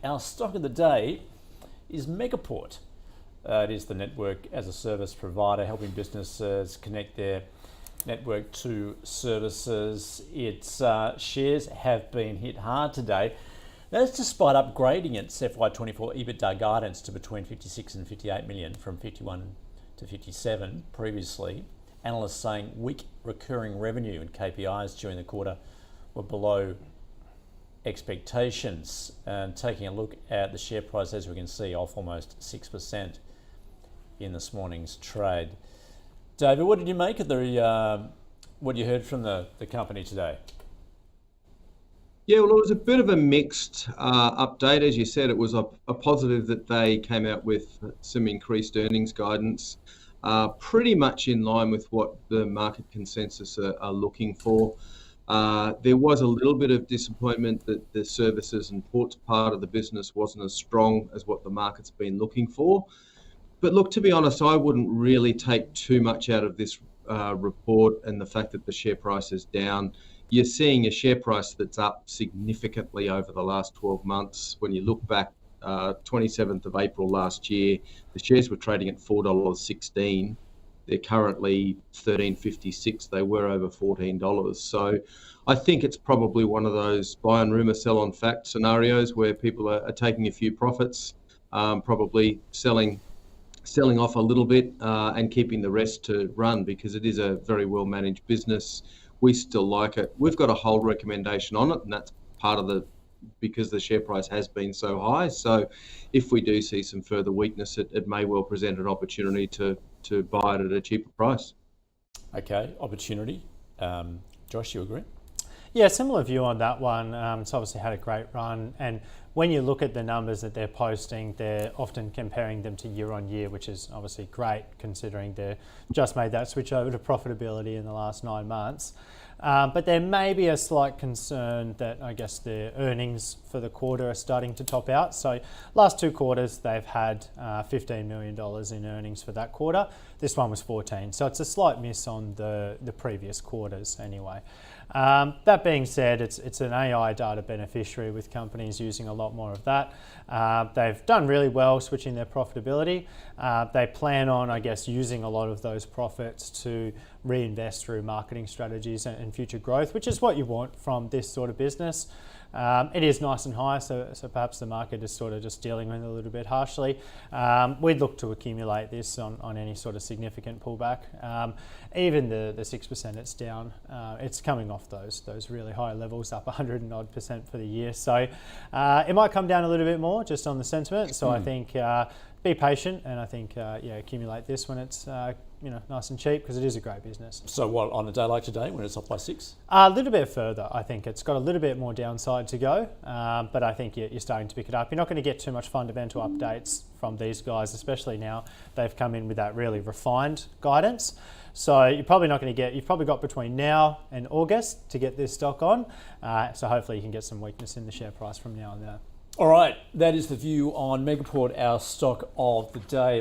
our stock of the day is Megaport. It is the network as a service provider helping businesses connect their network to services. Its shares have been hit hard today. That's despite upgrading its FY24 EBITDA guidance to between 56 and 58 million from 51 to 57 previously. Analysts saying weak recurring revenue and KPIs during the quarter were below expectations. And taking a look at the share price, as we can see, off almost 6% in this morning's trade. David, what did you make of what you heard from the company today? Yeah, well, it was a bit of a mixed update. As you said, it was a positive that they came out with some increased earnings guidance, pretty much in line with what the market consensus are looking for. There was a little bit of disappointment that the services and ports part of the business wasn't as strong as what the market's been looking for. But look, to be honest, I wouldn't really take too much out of this report and the fact that the share price is down. You're seeing a share price that's up significantly over the last 12 months. When you look back, 27th of April last year, the shares were trading at $4.16. They're currently $13.56. They were over $14. So I think it's probably one of those buy on rumour, sell on fact scenarios where people are taking a few profits, probably selling off a little bit and keeping the rest to run, because it is a very well managed business. We still like it. We've got a hold recommendation on it, and that's part of because the share price has been so high. So if we do see some further weakness, it may well present an opportunity to buy it at a cheaper price. Okay, opportunity. Josh, you agree? Yeah, similar view on that one. It's obviously had a great run, and when you look at the numbers that they're posting, they're often comparing them to year on year, which is obviously great considering they've just made that switch over to profitability in the last 9 months. But there may be a slight concern that I guess their earnings for the quarter are starting to top out. So last 2 quarters, they've had $15 million in earnings for that quarter. This one was 14. So it's a slight miss on the previous quarters anyway. That being said, it's an AI data beneficiary with companies using a lot more of that. They've done really well switching their profitability. They plan on, I guess, using a lot of those profits to reinvest through marketing strategies and future growth, which is what you want from this sort of business. It is nice and high, so perhaps the market is sort of just dealing with it a little bit harshly. We'd look to accumulate this on any sort of significant pullback. Even the 6% it's down, it's coming off those really high levels, up 100% for the year. So it might come down a little bit more just on the sentiment. So I think be patient, and I think accumulate this when it's nice and cheap, because it is a great business. So what, on a day like today when it's up by 6? A little bit further. I think it's got a little bit more downside to go, but I think you're starting to pick it up. You're not going to get too much fundamental updates from these guys, especially now they've come in with that really refined guidance. So you're probably not going to you've probably got between now and August to get this stock on. So hopefully you can get some weakness in the share price from now and there. All right, that is the view on Megaport, our stock of the day.